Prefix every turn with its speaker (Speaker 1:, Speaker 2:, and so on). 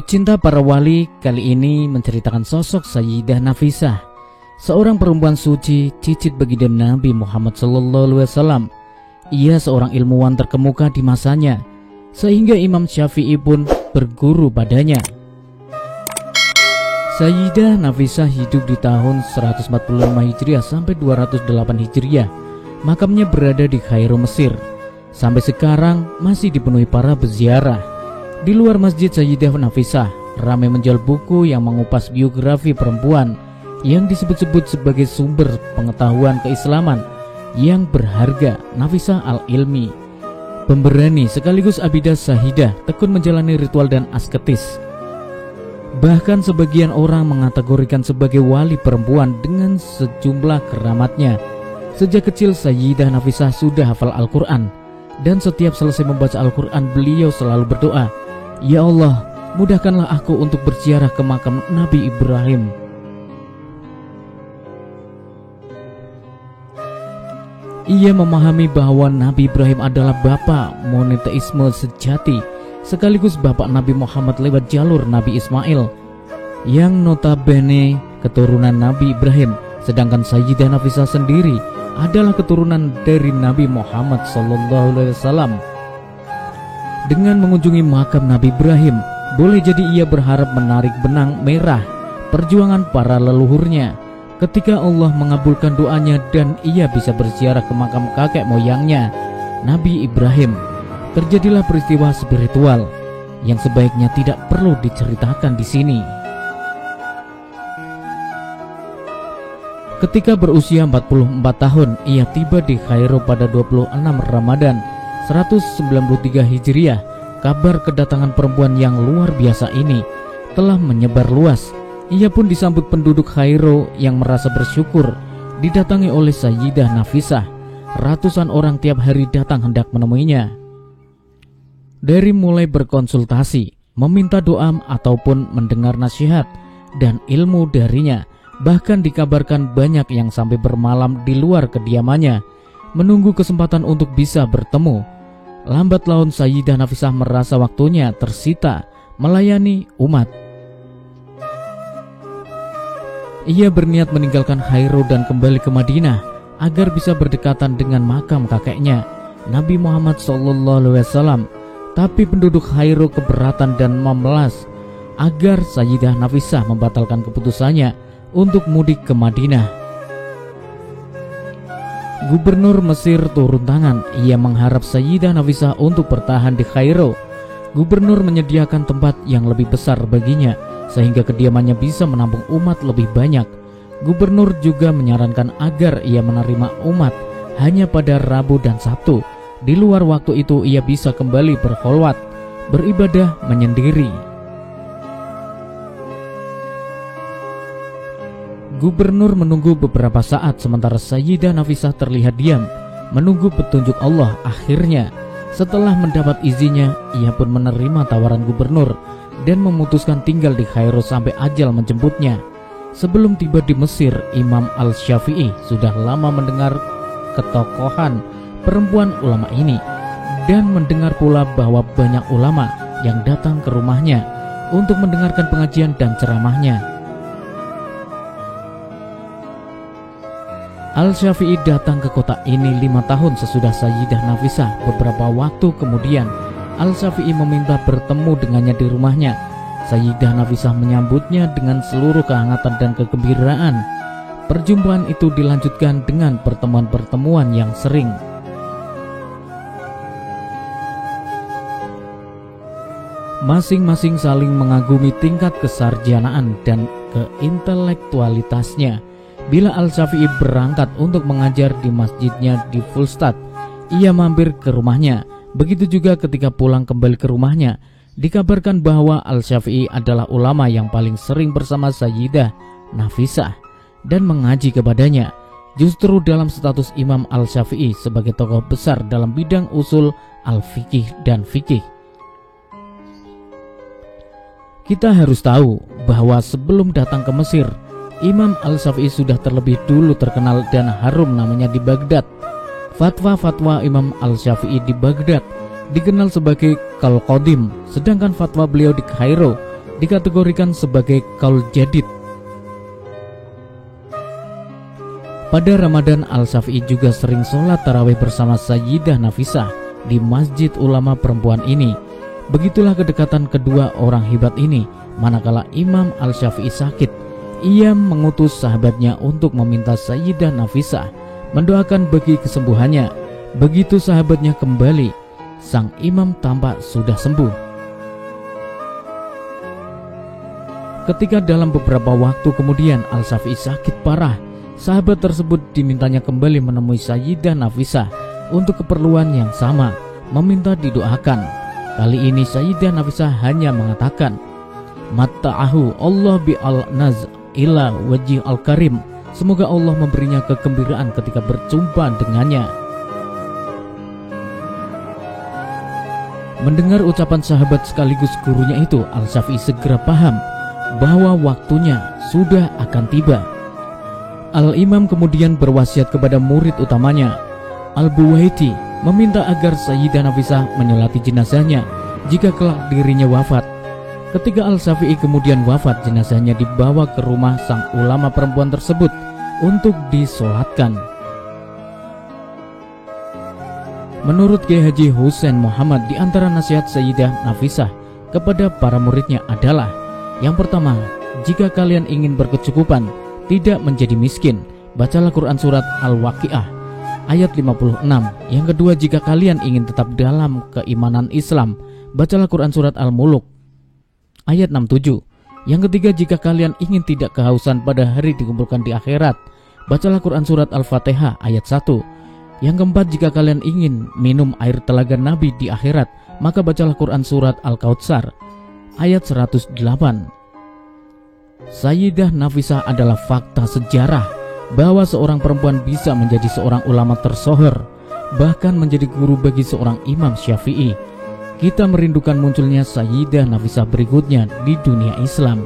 Speaker 1: Pecinta para wali kali ini menceritakan sosok Sayyidah Nafisah, seorang perempuan suci, cicit baginda Nabi Muhammad SAW. Ia seorang ilmuwan terkemuka di masanya, sehingga Imam Syafi'i pun berguru padanya. Sayyidah Nafisah hidup di tahun 145 Hijriah sampai 208 Hijriah. Makamnya berada di Kairo, Mesir. Sampai sekarang masih dipenuhi para peziarah. Di luar masjid Sayyidah Nafisah ramai menjual buku yang mengupas biografi perempuan yang disebut-sebut sebagai sumber pengetahuan keislaman yang berharga. Nafisah al-Ilmi, pemberani sekaligus abidah sahidah, tekun menjalani ritual dan asketis. Bahkan sebagian orang mengategorikan sebagai wali perempuan dengan sejumlah keramatnya. Sejak kecil Sayyidah Nafisah sudah hafal Al-Quran, dan setiap selesai membaca Al-Quran beliau selalu berdoa, "Ya Allah, mudahkanlah aku untuk berziarah ke makam Nabi Ibrahim." Ia memahami bahwa Nabi Ibrahim adalah bapak monoteisme sejati, sekaligus bapak Nabi Muhammad lewat jalur Nabi Ismail, yang notabene keturunan Nabi Ibrahim. Sedangkan Sayyidah Nafisah sendiri adalah keturunan dari Nabi Muhammad SAW. Dengan mengunjungi makam Nabi Ibrahim, boleh jadi ia berharap menarik benang merah perjuangan para leluhurnya. Ketika Allah mengabulkan doanya dan ia bisa berziarah ke makam kakek moyangnya, Nabi Ibrahim, terjadilah peristiwa spiritual yang sebaiknya tidak perlu diceritakan di sini. Ketika berusia 44 tahun, ia tiba di Kairo pada 26 Ramadan 193 Hijriah. Kabar kedatangan perempuan yang luar biasa ini telah menyebar luas. Ia pun disambut penduduk Kairo yang merasa bersyukur didatangi oleh Sayyidah Nafisah. Ratusan orang tiap hari datang hendak menemuinya. Dari mulai berkonsultasi, meminta doa ataupun mendengar nasihat dan ilmu darinya. Bahkan dikabarkan banyak yang sampai bermalam di luar kediamannya, menunggu kesempatan untuk bisa bertemu. Lambat laun Sayyidah Nafisah merasa waktunya tersita melayani umat. Ia berniat meninggalkan Kairo dan kembali ke Madinah agar bisa berdekatan dengan makam kakeknya Nabi Muhammad SAW. Tapi penduduk Kairo keberatan dan memelas agar Sayyidah Nafisah membatalkan keputusannya untuk mudik ke Madinah. Gubernur Mesir turun tangan. Ia mengharap Sayyidah Nafisah untuk bertahan di Kairo. Gubernur menyediakan tempat yang lebih besar baginya sehingga kediamannya bisa menampung umat lebih banyak. Gubernur juga menyarankan agar ia menerima umat hanya pada Rabu dan Sabtu. Di luar waktu itu ia bisa kembali berkholwat, beribadah menyendiri. Gubernur menunggu beberapa saat sementara Sayyidah Nafisah terlihat diam, menunggu petunjuk Allah. Akhirnya, setelah mendapat izinnya, ia pun menerima tawaran gubernur dan memutuskan tinggal di Kairo sampai ajal menjemputnya. Sebelum tiba di Mesir, Imam Al-Syafi'i sudah lama mendengar ketokohan perempuan ulama ini dan mendengar pula bahwa banyak ulama yang datang ke rumahnya untuk mendengarkan pengajian dan ceramahnya. Al-Syafi'i datang ke kota ini 5 tahun sesudah Sayyidah Nafisah. Beberapa waktu kemudian, Al-Syafi'i meminta bertemu dengannya di rumahnya. Sayyidah Nafisah menyambutnya dengan seluruh kehangatan dan kegembiraan. Perjumpaan itu dilanjutkan dengan pertemuan-pertemuan yang sering. Masing-masing saling mengagumi tingkat kesarjanaan dan keintelektualitasnya. Bila Al-Syafi'i berangkat untuk mengajar di masjidnya di Fulstad, ia mampir ke rumahnya. Begitu juga ketika pulang kembali ke rumahnya. Dikabarkan bahwa Al-Syafi'i adalah ulama yang paling sering bersama Sayyidah Nafisah dan mengaji kepadanya. Justru dalam status Imam Al-Syafi'i sebagai tokoh besar dalam bidang usul al-fiqih dan fikih. Kita harus tahu bahwa sebelum datang ke Mesir, Imam Al-Syafi'i sudah terlebih dulu terkenal dan harum namanya di Baghdad. Fatwa-fatwa Imam Al-Syafi'i di Baghdad dikenal sebagai Kal-Qadim, sedangkan fatwa beliau di Kairo dikategorikan sebagai qaul jadid. Pada Ramadan, Al-Syafi'i juga sering sholat tarawih bersama Sayyidah Nafisah di masjid ulama perempuan ini. Begitulah kedekatan kedua orang hebat ini. Manakala Imam Al-Syafi'i sakit, ia mengutus sahabatnya untuk meminta Sayyidah Nafisah mendoakan bagi kesembuhannya. Begitu sahabatnya kembali, sang imam tampak sudah sembuh. Ketika dalam beberapa waktu kemudian Al-Syafi'i sakit parah, sahabat tersebut dimintanya kembali menemui Sayyidah Nafisah untuk keperluan yang sama, meminta didoakan. Kali ini Sayyidah Nafisah hanya mengatakan, "Matta'ahu Allah bi al-naz ila wajih al-karim." Semoga Allah memberinya kegembiraan ketika berjumpa dengannya. Mendengar ucapan sahabat sekaligus gurunya itu, Al-Syafi'i segera paham bahwa waktunya sudah akan tiba. Al-Imam kemudian berwasiat kepada murid utamanya, Al-Buwaiti, meminta agar Sayyidah Nafisah menyolati jenazahnya jika kelak dirinya wafat. Ketika Al-Syafi'i kemudian wafat, jenazahnya dibawa ke rumah sang ulama perempuan tersebut untuk disolatkan. Menurut Kiai Haji Husain Muhammad, di antara nasihat Sayyidah Nafisah kepada para muridnya adalah, yang pertama, jika kalian ingin berkecukupan, tidak menjadi miskin, bacalah Quran surat Al-Waqiah ayat 56. Yang kedua, jika kalian ingin tetap dalam keimanan Islam, bacalah Quran surat Al-Muluk ayat 67. Yang ketiga, jika kalian ingin tidak kehausan pada hari dikumpulkan di akhirat, bacalah Quran surat Al-Fatihah ayat 1. Yang keempat, jika kalian ingin minum air telaga Nabi di akhirat, maka bacalah Quran surat Al-Kautsar ayat 108. Sayyidah Nafisah adalah fakta sejarah bahwa seorang perempuan bisa menjadi seorang ulama tersohor, bahkan menjadi guru bagi seorang Imam Syafi'i. Kita merindukan munculnya Sayyidah Nafisah berikutnya di dunia Islam.